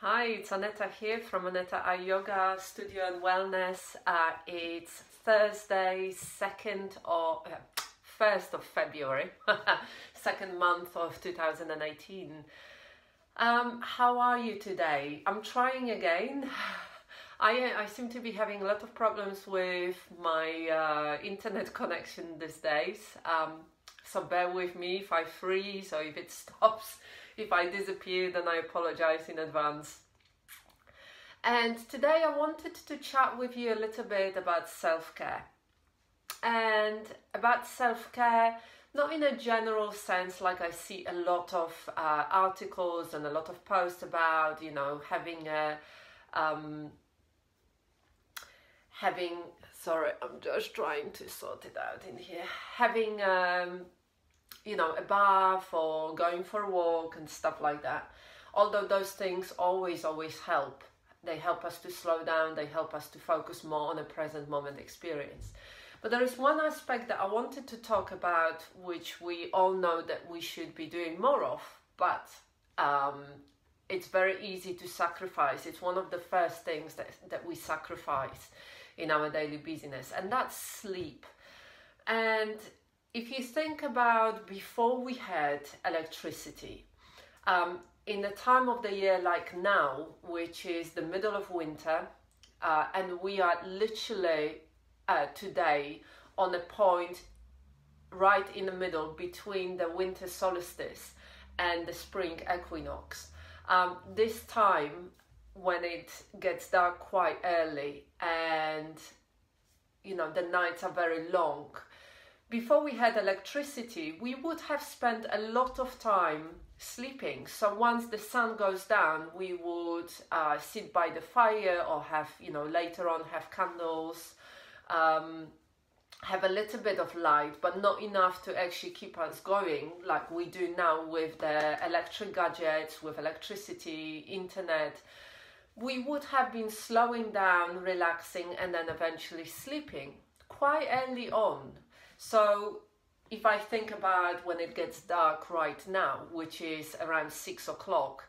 Hi, it's Aneta here from Aneta Yoga Studio and Wellness. It's Thursday, 1st of February, second month of 2018. How are you today? I'm trying again. I seem to be having a lot of problems with my internet connection these days. So bear with me if I freeze or if it stops. If I disappear, then I apologize in advance. And today I wanted to chat with you a little bit about self-care. And about self-care, not in a general sense, like I see a lot of articles and a lot of posts about, having sorry, I'm just trying to sort it out in here, having a bath or going for a walk and stuff like that. Although those things always help. They help us to slow down, they help us to focus more on a present moment experience. But there is one aspect that I wanted to talk about, which we all know that we should be doing more of, but it's very easy to sacrifice. It's one of the first things that we sacrifice in our daily busyness, and that's sleep. And if you think about before we had electricity, in the time of the year like now, which is the middle of winter, and we are literally today on a point right in the middle between the winter solstice and the spring equinox. This time when it gets dark quite early and the nights are very long. Before we had electricity, we would have spent a lot of time sleeping. So once the sun goes down, we would sit by the fire or have, later on have candles, have a little bit of light, but not enough to actually keep us going like we do now with the electric gadgets, with electricity, internet. We would have been slowing down, relaxing, and then eventually sleeping quite early on. So if I think about when it gets dark right now, which is around 6 o'clock,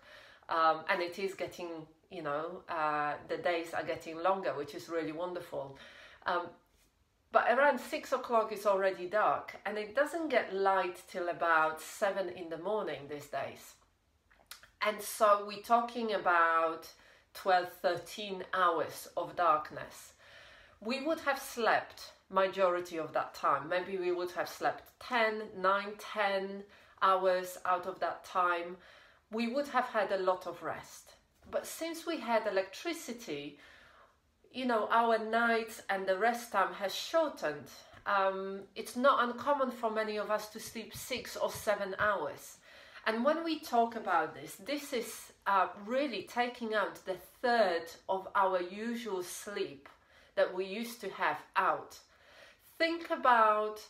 and it is getting, the days are getting longer, which is really wonderful. But around 6 o'clock it's already dark, and it doesn't get light till about 7 in the morning these days. And so we're talking about 12, 13 hours of darkness. We would have slept majority of that time. Maybe we would have slept 9, 10 hours out of that time. We would have had a lot of rest. But since we had electricity, our nights and the rest time has shortened. It's not uncommon for many of us to sleep 6 or 7 hours. And when we talk about this is really taking out the third of our usual sleep that we used to have out. Think about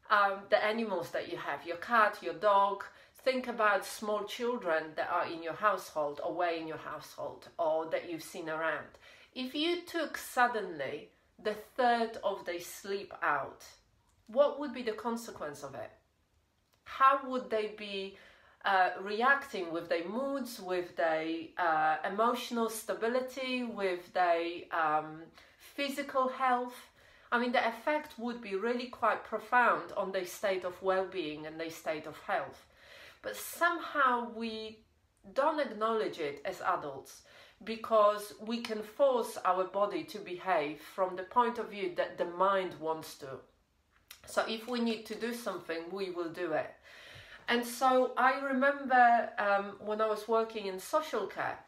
the animals that you have, your cat, your dog. Think about small children that are in your household or were in your household or that you've seen around. If you took suddenly the third of their sleep out, what would be the consequence of it? How would they be reacting with their moods, with their emotional stability, with their physical health? I mean, the effect would be really quite profound on their state of well-being and their state of health. But somehow we don't acknowledge it as adults, because we can force our body to behave from the point of view that the mind wants to. So if we need to do something, we will do it. And so I remember when I was working in social care,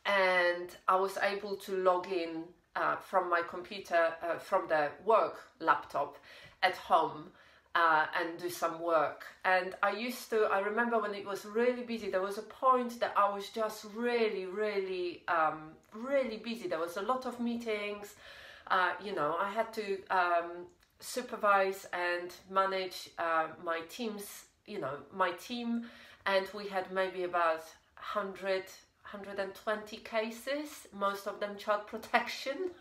and I was able to log in from my computer, from the work laptop at home, and do some work. And I remember when it was really busy, there was a point that I was just really busy. There was a lot of meetings, I had to supervise and manage my teams, my team, and we had maybe about 120 cases, most of them child protection.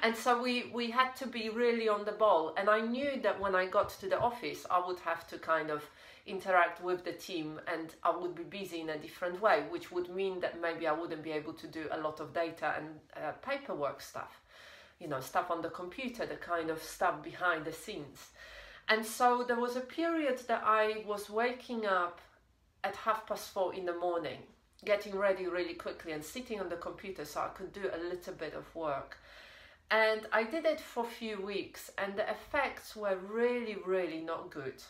And so we had to be really on the ball. And I knew that when I got to the office, I would have to kind of interact with the team, and I would be busy in a different way, which would mean that maybe I wouldn't be able to do a lot of data and paperwork stuff, stuff on the computer, the kind of stuff behind the scenes. And so there was a period that I was waking up at 4:30 in the morning, getting ready really quickly and sitting on the computer so I could do a little bit of work. And I did it for a few weeks, and the effects were really, really not good.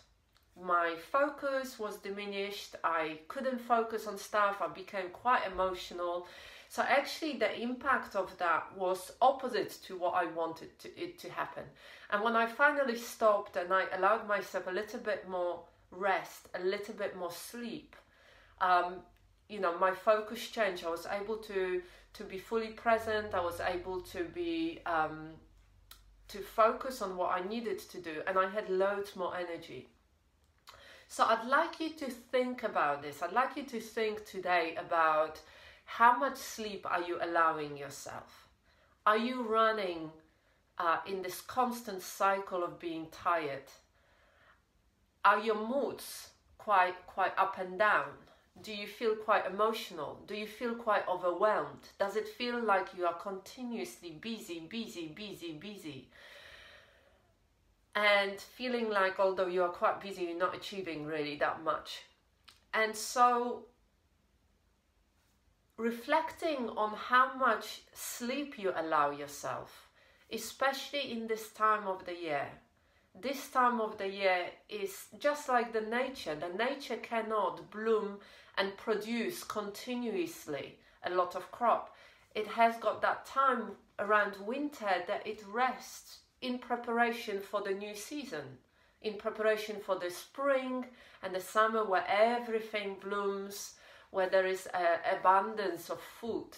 My focus was diminished. I couldn't focus on stuff. I became quite emotional. So actually the impact of that was opposite to what I wanted it to happen. And when I finally stopped and I allowed myself a little bit more rest, a little bit more sleep, my focus changed. I was able to be fully present. I was able to be to focus on what I needed to do, and I had loads more energy. So I'd like you to think about this. I'd like you to think today about how much sleep are you allowing yourself? Are you running in this constant cycle of being tired? Are your moods quite up and down? Do you feel quite emotional? Do you feel quite overwhelmed? Does it feel like you are continuously busy? And feeling like although you are quite busy, you're not achieving really that much. And so reflecting on how much sleep you allow yourself, especially in this time of the year. This time of the year is just like the nature. The nature cannot bloom and produce continuously a lot of crop. It has got that time around winter that it rests in preparation for the new season, in preparation for the spring and the summer where everything blooms, where there is abundance of food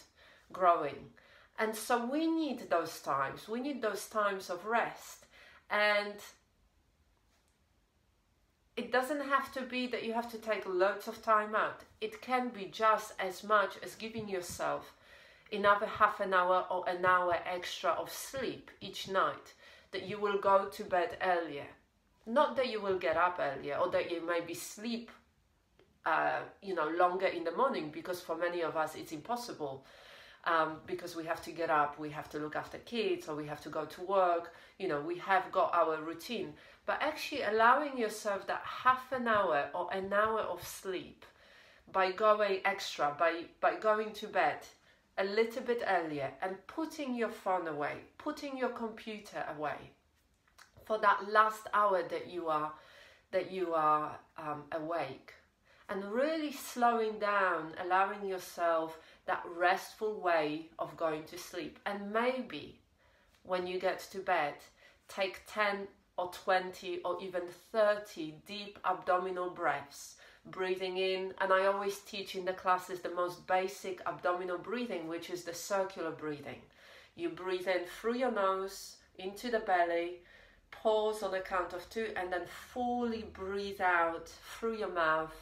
growing. And so we need those times. We need those times of rest. And it doesn't have to be that you have to take loads of time out. It can be just as much as giving yourself another half an hour or an hour extra of sleep each night, that you will go to bed earlier. Not that you will get up earlier or that you maybe sleep longer in the morning, because for many of us it's impossible, because we have to get up, we have to look after kids, or we have to go to work, we have got our routine. But actually allowing yourself that half an hour or an hour of sleep by going extra, by going to bed a little bit earlier and putting your phone away, putting your computer away for that last hour that you are awake, and really slowing down, allowing yourself that restful way of going to sleep. And maybe when you get to bed, take 10 or 20 or even 30 deep abdominal breaths, breathing in. And I always teach in the classes the most basic abdominal breathing, which is the circular breathing. You breathe in through your nose into the belly, pause on the count of 2, and then fully breathe out through your mouth,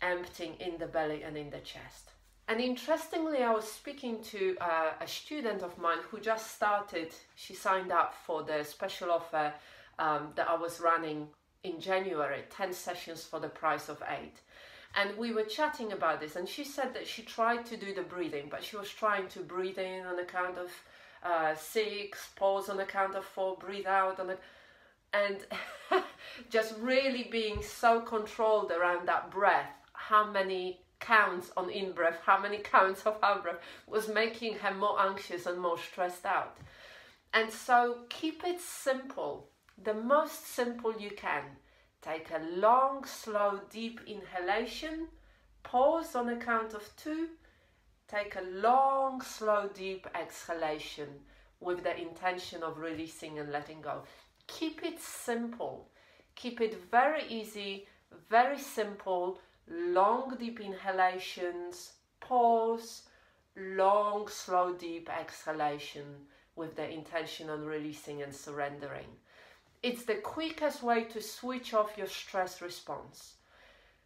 emptying in the belly and in the chest. And interestingly, I was speaking to a student of mine who just started. She signed up for the special offer that I was running in January, 10 sessions for the price of 8. And we were chatting about this, and she said that she tried to do the breathing, but she was trying to breathe in on the count of 6, pause on the count of 4, breathe out and just really being so controlled around that breath, how many counts on in-breath, how many counts of out-breath, was making her more anxious and more stressed out. And so keep it simple, the most simple you can. Take a long, slow, deep inhalation, pause on the count of 2, take a long, slow, deep exhalation with the intention of releasing and letting go. Keep it simple, keep it very easy, very simple. Long, deep inhalations, pause, long, slow, deep exhalation with the intention on releasing and surrendering. It's the quickest way to switch off your stress response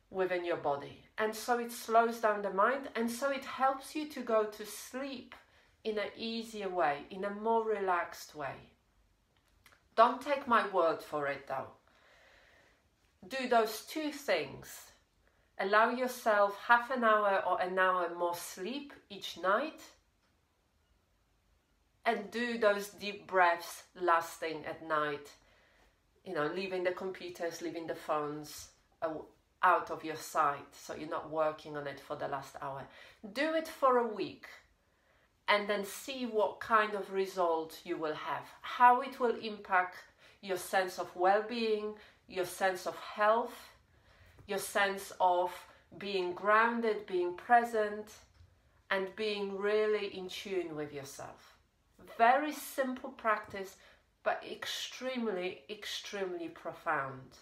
within your body. And so it slows down the mind, and so it helps you to go to sleep in an easier way, in a more relaxed way. Don't take my word for it though. do those two things. Allow yourself half an hour or an hour more sleep each night, and do those deep breaths last thing at night. You know, leaving the computers, leaving the phones out of your sight, so you're not working on it for the last hour. Do it for a week, and then see what kind of result you will have, how it will impact your sense of well-being, your sense of health, your sense of being grounded, being present, and being really in tune with yourself. Very simple practice, but extremely, extremely profound.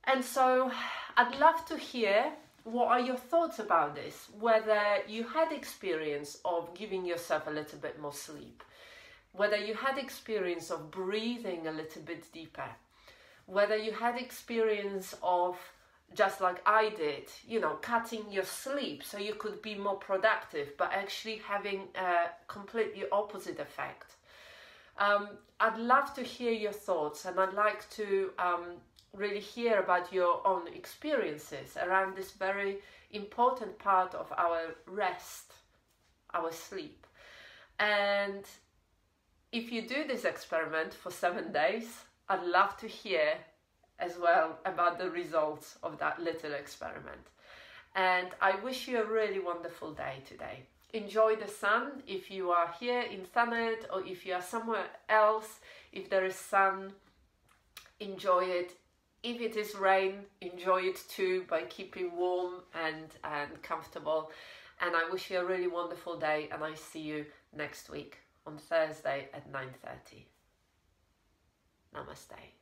And so I'd love to hear what are your thoughts about this, whether you had experience of giving yourself a little bit more sleep, whether you had experience of breathing a little bit deeper, whether you had experience of, just like I did, you know, cutting your sleep so you could be more productive, but actually having a completely opposite effect. I'd love to hear your thoughts, and I'd like to really hear about your own experiences around this very important part of our rest, our sleep. And if you do this experiment for 7 days, I'd love to hear as well about the results of that little experiment. And I wish you a really wonderful day today. Enjoy the sun if you are here in Thanet, or if you are somewhere else, if there is sun, enjoy it. If it is rain, enjoy it too by keeping warm and comfortable. And I wish you a really wonderful day, and I see you next week on Thursday at 9:30. Namaste.